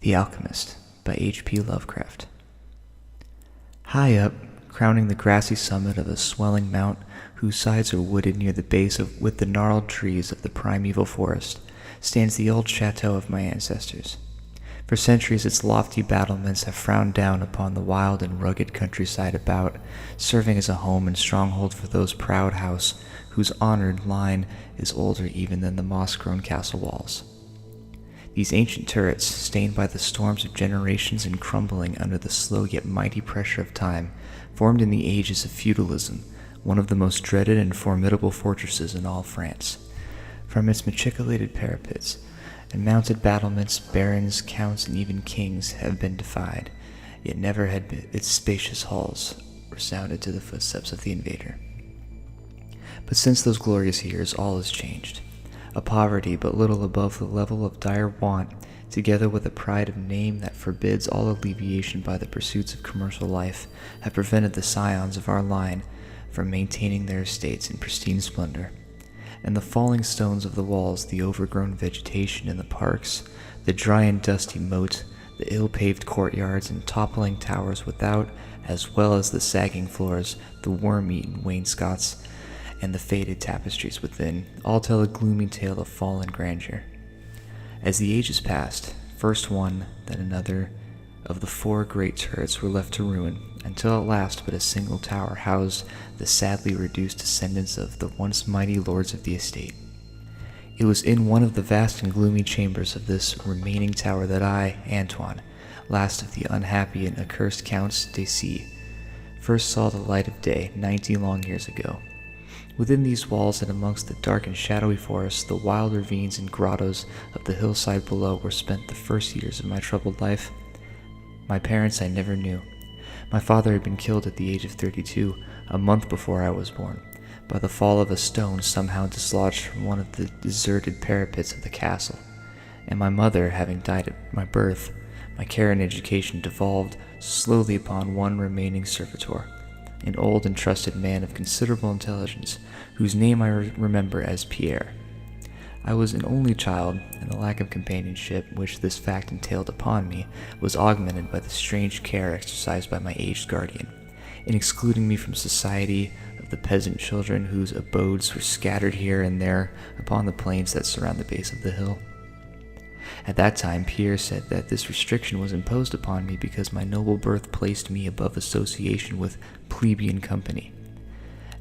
The Alchemist by H.P. Lovecraft. High up, crowning the grassy summit of a swelling mount whose sides are wooded near the base with the gnarled trees of the primeval forest, stands the old chateau of my ancestors. For centuries its lofty battlements have frowned down upon the wild and rugged countryside about, serving as a home and stronghold for those proud house whose honored line is older even than the moss-grown castle walls. These ancient turrets, stained by the storms of generations and crumbling under the slow yet mighty pressure of time, formed in the ages of feudalism one of the most dreaded and formidable fortresses in all France. From its machicolated parapets and mounted battlements, barons, counts, and even kings have been defied, yet never had its spacious halls resounded to the footsteps of the invader. But since those glorious years, all has changed. A poverty but little above the level of dire want, together with a pride of name that forbids all alleviation by the pursuits of commercial life, have prevented the scions of our line from maintaining their estates in pristine splendor. And the falling stones of the walls, the overgrown vegetation in the parks, the dry and dusty moat, the ill-paved courtyards and toppling towers without, as well as the sagging floors, the worm-eaten wainscots, and the faded tapestries within, all tell a gloomy tale of fallen grandeur. As the ages passed, first one, then another, of the four great turrets were left to ruin, until at last but a single tower housed the sadly reduced descendants of the once mighty lords of the estate. It was in one of the vast and gloomy chambers of this remaining tower that I, Antoine, last of the unhappy and accursed Counts d'Acy, first saw the light of day 90 long years ago. Within these walls and amongst the dark and shadowy forests, the wild ravines and grottos of the hillside below were spent the first years of my troubled life. My parents I never knew. My father had been killed at the age of 32, a month before I was born, by the fall of a stone somehow dislodged from one of the deserted parapets of the castle, and my mother, having died at my birth, my care and education devolved slowly upon one remaining servitor, an old and trusted man of considerable intelligence, whose name I remember as Pierre. I was an only child, and the lack of companionship which this fact entailed upon me was augmented by the strange care exercised by my aged guardian, in excluding me from society of the peasant children whose abodes were scattered here and there upon the plains that surround the base of the hill. At that time, Pierre said that this restriction was imposed upon me because my noble birth placed me above association with plebeian company.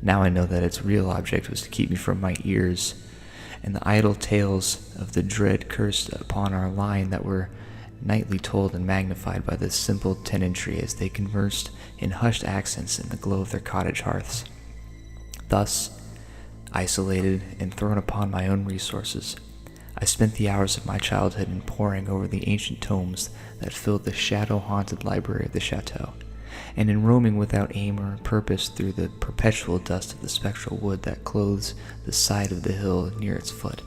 Now I know that its real object was to keep me from my ears, and the idle tales of the dread curse upon our line that were nightly told and magnified by the simple tenantry as they conversed in hushed accents in the glow of their cottage hearths. Thus, isolated and thrown upon my own resources, I spent the hours of my childhood in poring over the ancient tomes that filled the shadow-haunted library of the chateau, and in roaming without aim or purpose through the perpetual dust of the spectral wood that clothes the side of the hill near its foot.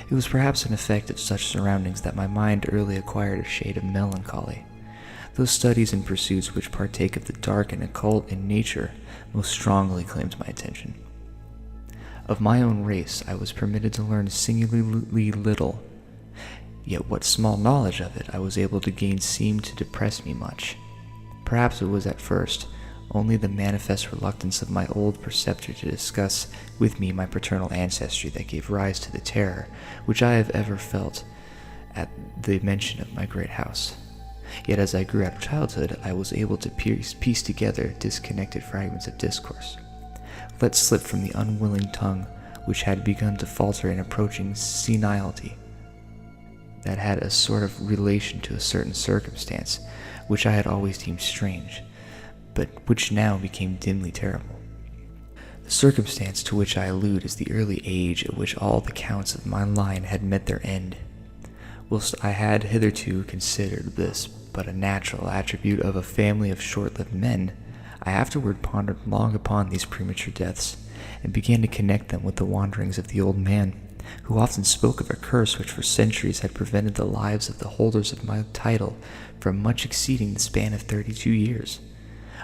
It was perhaps an effect of such surroundings that my mind early acquired a shade of melancholy. Those studies and pursuits which partake of the dark and occult in nature most strongly claimed my attention. Of my own race I was permitted to learn singularly little, yet what small knowledge of it I was able to gain seemed to depress me much. Perhaps it was at first only the manifest reluctance of my old preceptor to discuss with me my paternal ancestry that gave rise to the terror which I have ever felt at the mention of my great house. Yet as I grew out of childhood, I was able to piece together disconnected fragments of discourse, let slip from the unwilling tongue which had begun to falter in approaching senility, that had a sort of relation to a certain circumstance which I had always deemed strange, but which now became dimly terrible. The circumstance to which I allude is the early age at which all the counts of my line had met their end. Whilst I had hitherto considered this but a natural attribute of a family of short-lived men, I afterward pondered long upon these premature deaths, and began to connect them with the wanderings of the old man, who often spoke of a curse which for centuries had prevented the lives of the holders of my title from much exceeding the span of 32 years.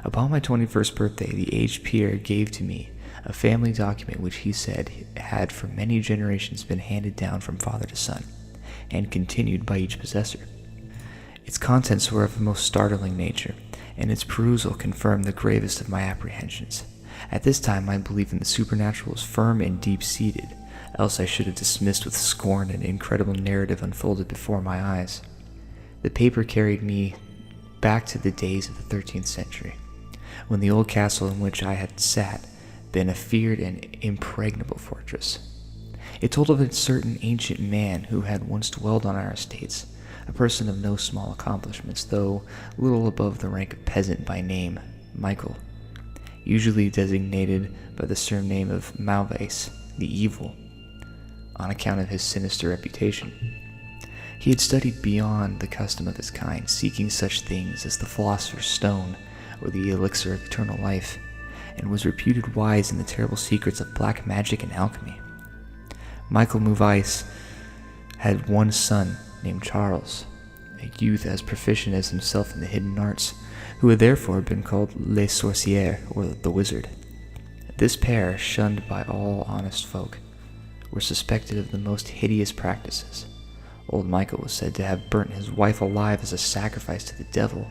Upon my 21st birthday, the aged Pierre gave to me a family document which he said had for many generations been handed down from father to son, and continued by each possessor. Its contents were of a most startling nature, and its perusal confirmed the gravest of my apprehensions. At this time my belief in the supernatural was firm and deep-seated, else I should have dismissed with scorn an incredible narrative unfolded before my eyes. The paper carried me back to the days of the 13th century, when the old castle in which I had sat been a feared and impregnable fortress. It told of a certain ancient man who had once dwelled on our estates, a person of no small accomplishments, though little above the rank of peasant by name, Michael, usually designated by the surname of Malvace, the Evil, on account of his sinister reputation. He had studied beyond the custom of his kind, seeking such things as the philosopher's stone or the elixir of eternal life, and was reputed wise in the terrible secrets of black magic and alchemy. Michael Malvace had one son named Charles, a youth as proficient as himself in the hidden arts, who had therefore been called les sorciers, or the wizard. This pair, shunned by all honest folk, were suspected of the most hideous practices. Old Michael was said to have burnt his wife alive as a sacrifice to the devil,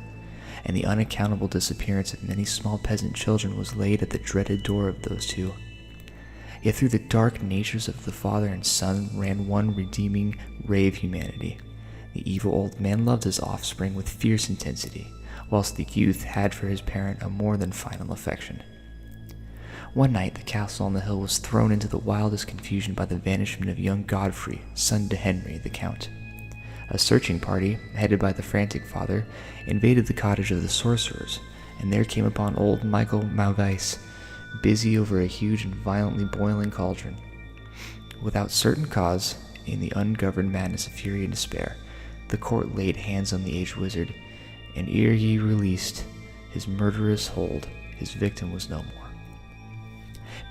and the unaccountable disappearance of many small peasant children was laid at the dreaded door of those two. Yet through the dark natures of the father and son ran one redeeming ray of humanity. The evil old man loved his offspring with fierce intensity, whilst the youth had for his parent a more than final affection. One night the castle on the hill was thrown into the wildest confusion by the vanishment of young Godfrey, son to Henry, the Count. A searching party, headed by the frantic father, invaded the cottage of the sorcerers, and there came upon old Michael Malvace, busy over a huge and violently boiling cauldron. Without certain cause, in the ungoverned madness of fury and despair, the court laid hands on the aged wizard, and ere he released his murderous hold, his victim was no more.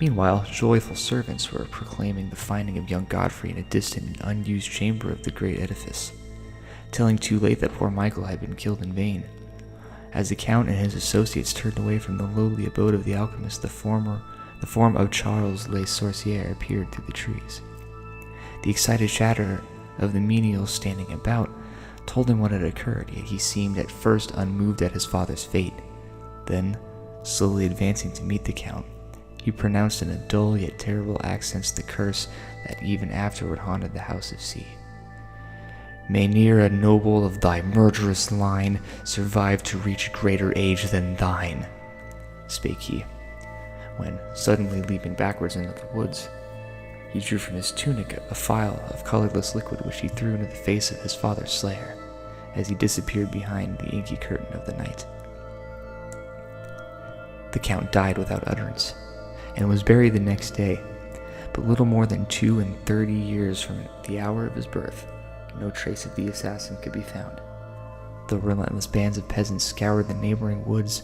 Meanwhile, joyful servants were proclaiming the finding of young Godfrey in a distant and unused chamber of the great edifice, telling too late that poor Michael had been killed in vain. As the Count and his associates turned away from the lowly abode of the alchemist, the form of Charles le Sorcier appeared through the trees. The excited chatter of the menials standing about told him what had occurred, yet he seemed at first unmoved at his father's fate. Then, slowly advancing to meet the Count, he pronounced in a dull yet terrible accents the curse that even afterward haunted the House of C. May ne'er a noble of thy murderous line survive to reach greater age than thine, spake he, when, suddenly leaping backwards into the woods, he drew from his tunic a phial of colorless liquid which he threw into the face of his father's slayer, as he disappeared behind the inky curtain of the night. The Count died without utterance, and was buried the next day, but little more than 32 years from the hour of his birth, no trace of the assassin could be found, though relentless bands of peasants scoured the neighboring woods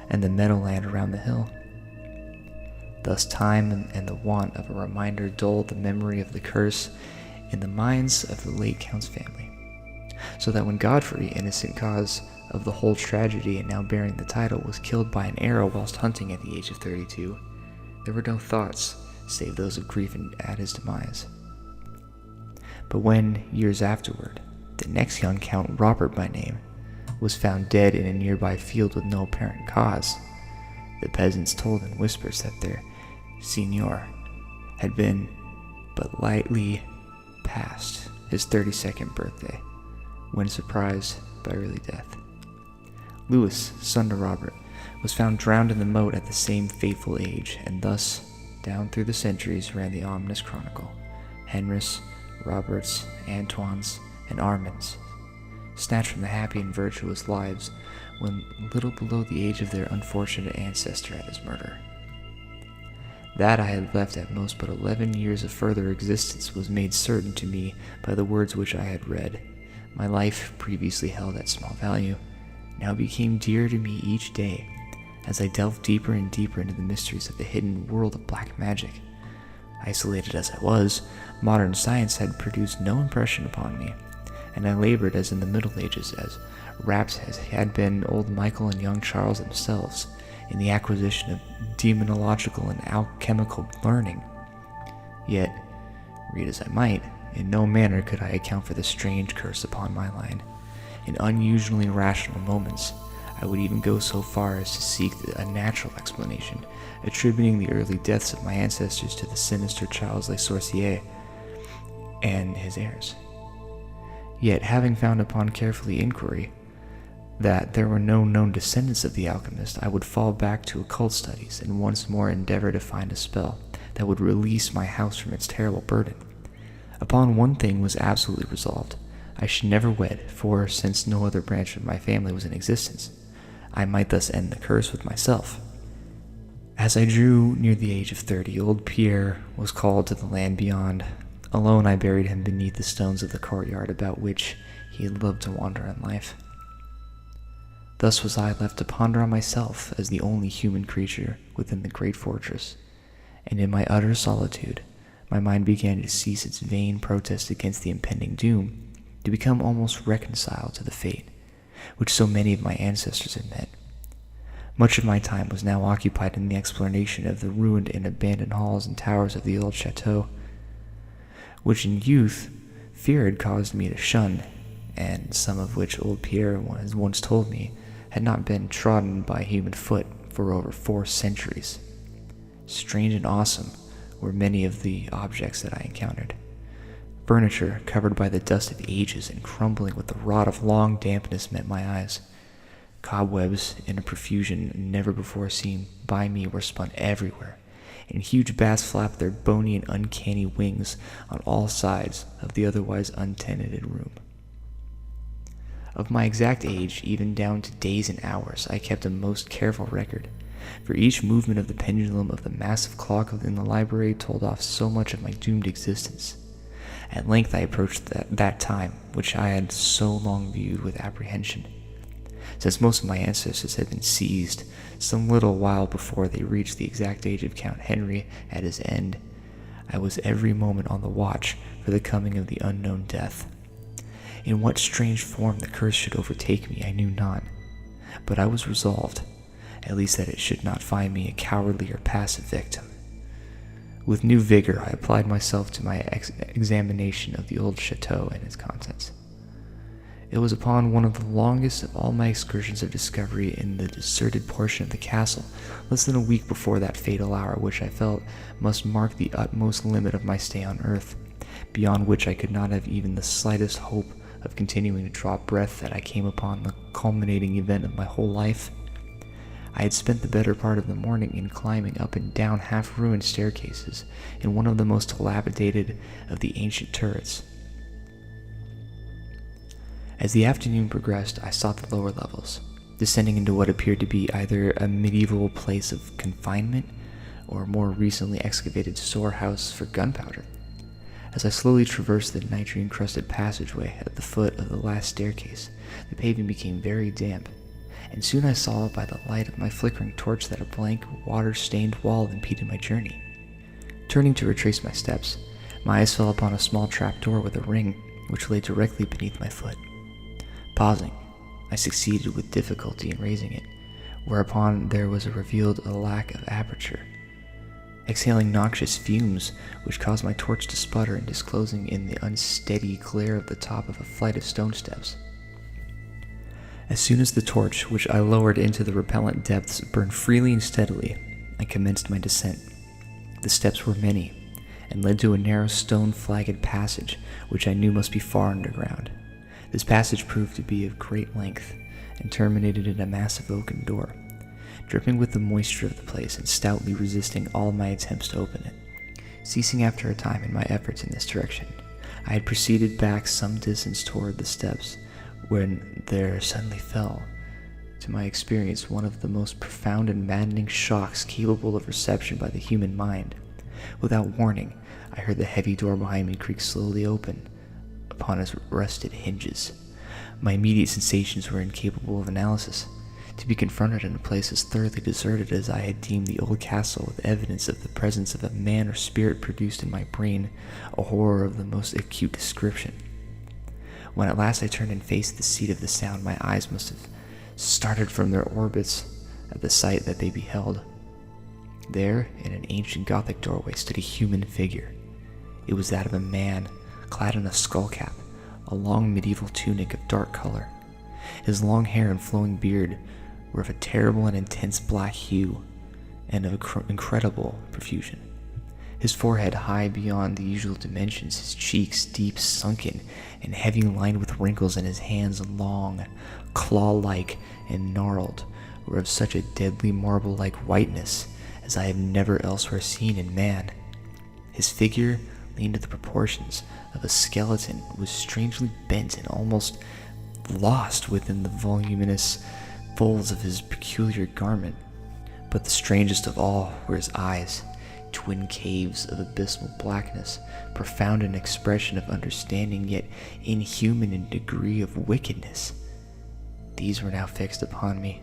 and the meadowland around the hill. Thus time and the want of a reminder dulled the memory of the curse in the minds of the late Count's family, so that when Godfrey, innocent cause of the whole tragedy and now bearing the title, was killed by an arrow whilst hunting at the age of 32, there were no thoughts save those of grief at his demise. But when, years afterward, the next young Count, Robert by name, was found dead in a nearby field with no apparent cause, the peasants told in whispers that their seigneur had been but lightly past his 32nd birthday, when surprised by early death. Louis, son to Robert, was found drowned in the moat at the same fateful age, and thus, down through the centuries, ran the ominous chronicle. Henrys, Roberts, Antoines, and Armands, snatched from the happy and virtuous lives when little below the age of their unfortunate ancestor at his murder. That I had left at most but 11 years of further existence was made certain to me by the words which I had read. My life, previously held at small value, now became dear to me each day, as I delved deeper and deeper into the mysteries of the hidden world of black magic. Isolated as I was, modern science had produced no impression upon me, and I labored as in the Middle Ages, as rapt as had been old Michael and young Charles themselves, in the acquisition of demonological and alchemical learning. Yet, read as I might, in no manner could I account for the strange curse upon my line, in unusually rational moments. I would even go so far as to seek a natural explanation, attributing the early deaths of my ancestors to the sinister Charles Le Sorcier and his heirs. Yet, having found upon carefully inquiry that there were no known descendants of the alchemist, I would fall back to occult studies and once more endeavor to find a spell that would release my house from its terrible burden. Upon one thing was absolutely resolved. I should never wed, for since no other branch of my family was in existence, I might thus end the curse with myself. As I drew near the age of 30, old Pierre was called to the land beyond. Alone I buried him beneath the stones of the courtyard about which he had loved to wander in life. Thus was I left to ponder on myself as the only human creature within the great fortress, and in my utter solitude, my mind began to cease its vain protest against the impending doom, to become almost reconciled to the fate which so many of my ancestors had met. Much of my time was now occupied in the exploration of the ruined and abandoned halls and towers of the old chateau, which in youth fear had caused me to shun, and some of which old Pierre has once told me had not been trodden by human foot for over 4 centuries. Strange and awesome were many of the objects that I encountered. Furniture covered by the dust of ages and crumbling with the rot of long dampness met my eyes. Cobwebs in a profusion never before seen by me were spun everywhere, and huge bats flapped their bony and uncanny wings on all sides of the otherwise untenanted room. Of my exact age, even down to days and hours, I kept a most careful record, for each movement of the pendulum of the massive clock in the library told off so much of my doomed existence. At length I approached that time which I had so long viewed with apprehension. Since most of my ancestors had been seized some little while before they reached the exact age of Count Henry at his end, I was every moment on the watch for the coming of the unknown death. In what strange form the curse should overtake me I knew not, but I was resolved, at least that it should not find me a cowardly or passive victim. With new vigor I applied myself to my examination of the old chateau and its contents. It was upon one of the longest of all my excursions of discovery in the deserted portion of the castle, less than a week before that fatal hour which I felt must mark the utmost limit of my stay on earth, beyond which I could not have even the slightest hope of continuing to draw breath, that I came upon the culminating event of my whole life. I had spent the better part of the morning in climbing up and down half-ruined staircases in one of the most dilapidated of the ancient turrets. As the afternoon progressed, I sought the lower levels, descending into what appeared to be either a medieval place of confinement or a more recently excavated storehouse for gunpowder. As I slowly traversed the nitrine-crusted passageway at the foot of the last staircase, the pavement became very damp, and soon I saw by the light of my flickering torch that a blank, water-stained wall impeded my journey. Turning to retrace my steps, my eyes fell upon a small trapdoor with a ring which lay directly beneath my foot. Pausing, I succeeded with difficulty in raising it, whereupon there was revealed a lack of aperture, exhaling noxious fumes which caused my torch to sputter and disclosing in the unsteady glare of the top of a flight of stone steps. As soon as the torch, which I lowered into the repellent depths, burned freely and steadily, I commenced my descent. The steps were many, and led to a narrow stone-flagged passage, which I knew must be far underground. This passage proved to be of great length, and terminated in a massive oaken door, dripping with the moisture of the place and stoutly resisting all my attempts to open it. Ceasing after a time in my efforts in this direction, I had proceeded back some distance toward the steps, when there suddenly fell, to my experience, one of the most profound and maddening shocks capable of reception by the human mind. Without warning, I heard the heavy door behind me creak slowly open upon its rusted hinges. My immediate sensations were incapable of analysis. To be confronted in a place as thoroughly deserted as I had deemed the old castle, with evidence of the presence of a man or spirit, produced in my brain a horror of the most acute description. When at last I turned and faced the seat of the sound, my eyes must have started from their orbits at the sight that they beheld. There, in an ancient Gothic doorway, stood a human figure. It was that of a man, clad in a skullcap, a long medieval tunic of dark color, His long hair and flowing beard were of a terrible and intense black hue, and of incredible profusion. His forehead high beyond the usual dimensions, his cheeks deep sunken and heavy lined with wrinkles, and his hands long, claw-like and gnarled, were of such a deadly marble-like whiteness as I have never elsewhere seen in man. His figure leaned to the proportions of a skeleton, was strangely bent and almost lost within the voluminous folds of his peculiar garment. But the strangest of all were his eyes, twin caves of abysmal blackness, profound in expression of understanding, yet inhuman in degree of wickedness. These were now fixed upon me,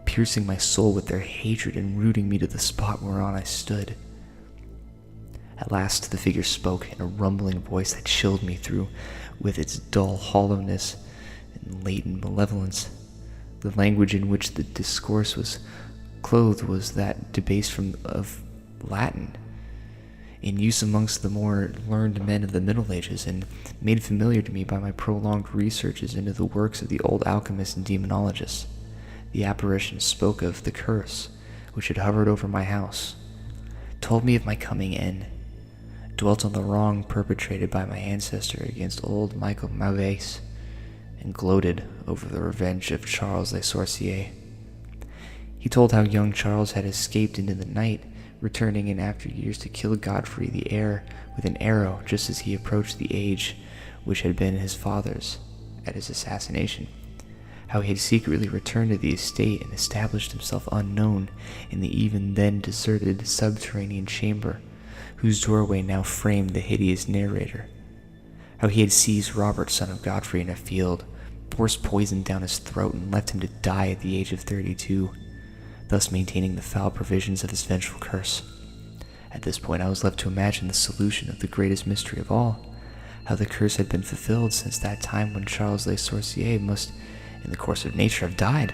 piercing my soul with their hatred and rooting me to the spot whereon I stood. At last the figure spoke in a rumbling voice that chilled me through with its dull hollowness and latent malevolence. The language in which the discourse was clothed was that debased of Latin, in use amongst the more learned men of the Middle Ages, and made familiar to me by my prolonged researches into the works of the old alchemists and demonologists. The apparition spoke of the curse which had hovered over my house, told me of my coming end, dwelt on the wrong perpetrated by my ancestor against old Michael Mauvais, and gloated over the revenge of Charles Le Sorcier. He told how young Charles had escaped into the night, returning in after years to kill Godfrey the heir with an arrow just as he approached the age which had been his father's at his assassination. How he had secretly returned to the estate and established himself unknown in the even then deserted subterranean chamber, whose doorway now framed the hideous narrator. How he had seized Robert, son of Godfrey, in a field, forced poison down his throat, and left him to die at the age of 32, thus maintaining the foul provisions of his vengeful curse. At this point I was left to imagine the solution of the greatest mystery of all, how the curse had been fulfilled since that time when Charles Le Sorcier must, in the course of nature, have died.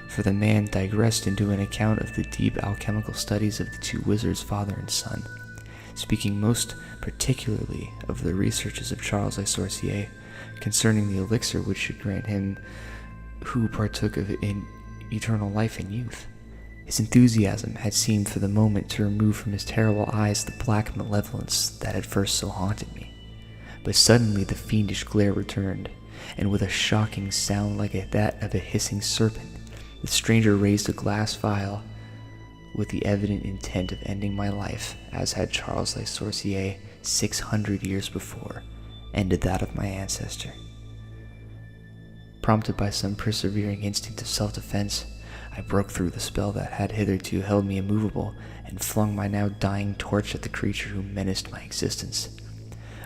For the man digressed into an account of the deep alchemical studies of the two wizards, father and son, speaking most particularly of the researches of Charles Le Sorcier concerning the elixir which should grant him who partook of it in eternal life and youth. His enthusiasm had seemed for the moment to remove from his terrible eyes the black malevolence that had first so haunted me. But suddenly the fiendish glare returned, and with a shocking sound like that of a hissing serpent, the stranger raised a glass vial with the evident intent of ending my life, as had Charles Le Sorcier 600 years before ended that of my ancestor. Prompted by some persevering instinct of self-defense, I broke through the spell that had hitherto held me immovable and flung my now dying torch at the creature who menaced my existence.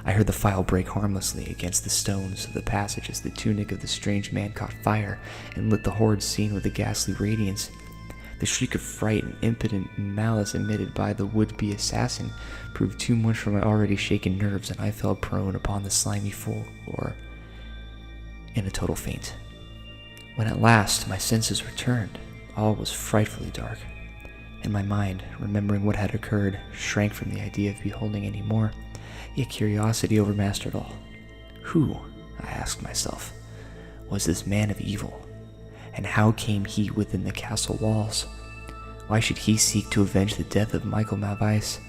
I heard the file break harmlessly against the stones of the passage as the tunic of the strange man caught fire and lit the horrid scene with a ghastly radiance. The shriek of fright and impotent malice emitted by the would-be assassin proved too much for my already shaken nerves, and I fell prone upon the slimy floor in a total faint. When at last my senses returned, all was frightfully dark, and my mind, remembering what had occurred, shrank from the idea of beholding any more, yet curiosity overmastered all. Who, I asked myself, was this man of evil, and how came he within the castle walls? Why should he seek to avenge the death of Michael Mauvais?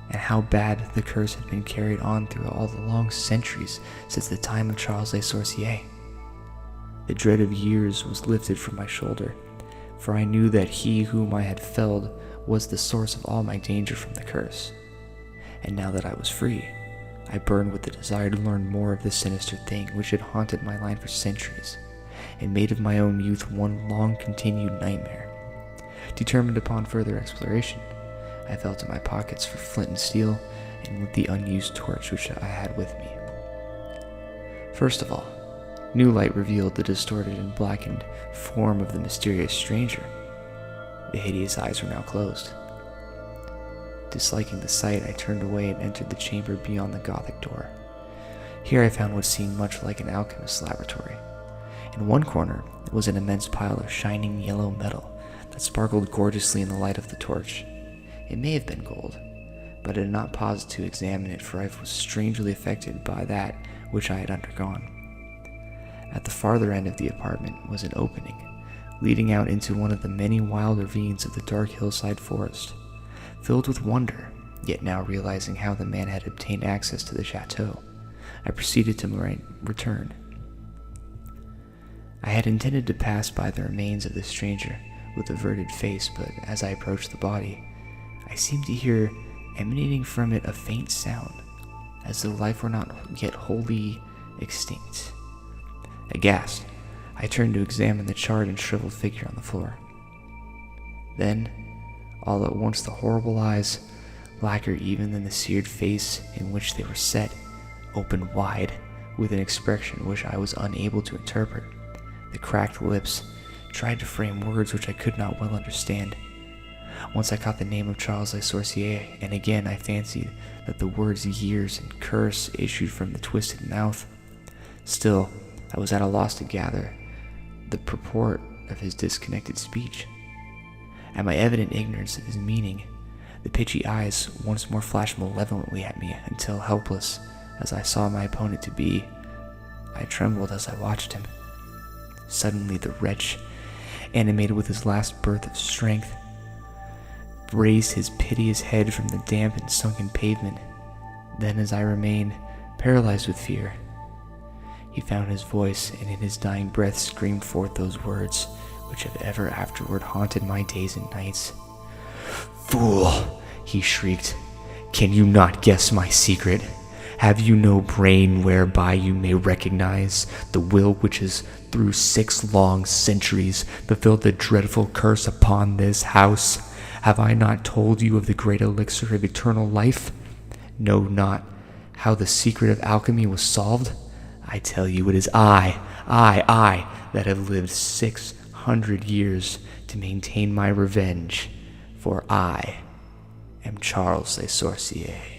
And how bad the curse had been carried on through all the long centuries since the time of Charles Le Sorcier. The dread of years was lifted from my shoulder, for I knew that he whom I had felled was the source of all my danger from the curse. And now that I was free, I burned with the desire to learn more of this sinister thing which had haunted my line for centuries, and made of my own youth one long-continued nightmare. Determined upon further exploration, I felt in my pockets for flint and steel, and lit the unused torch which I had with me. First of all, new light revealed the distorted and blackened form of the mysterious stranger. The hideous eyes were now closed. Disliking the sight, I turned away and entered the chamber beyond the Gothic door. Here I found what seemed much like an alchemist's laboratory. In one corner was an immense pile of shining yellow metal that sparkled gorgeously in the light of the torch. It may have been gold, but I did not pause to examine it, for I was strangely affected by that which I had undergone. At the farther end of the apartment was an opening, leading out into one of the many wild ravines of the dark hillside forest. Filled with wonder, yet now realizing how the man had obtained access to the chateau, I proceeded to return. I had intended to pass by the remains of the stranger with averted face, but as I approached the body, I seemed to hear emanating from it a faint sound, as though life were not yet wholly extinct. Aghast, I turned to examine the charred and shriveled figure on the floor. Then, all at once, the horrible eyes, blacker even than the seared face in which they were set, opened wide with an expression which I was unable to interpret. The cracked lips tried to frame words which I could not well understand. Once I caught the name of Charles Le Sorcier, and again I fancied that the words years and curse issued from the twisted mouth. Still, I was at a loss to gather the purport of his disconnected speech. At my evident ignorance of his meaning, the pitchy eyes once more flashed malevolently at me until, helpless as I saw my opponent to be, I trembled as I watched him. Suddenly the wretch, animated with his last birth of strength, raised his piteous head from the damp and sunken pavement. Then, as I remained paralyzed with fear, he found his voice, and in his dying breath screamed forth those words which have ever afterward haunted my days and nights. "Fool!" he shrieked. "Can you not guess my secret? Have you no brain whereby you may recognize the will which has through 6 long centuries fulfilled the dreadful curse upon this house? Have I not told you of the great elixir of eternal life? Know not how the secret of alchemy was solved? I tell you, it is I, that have lived 600 years to maintain my revenge, for I am Charles Le Sorcier."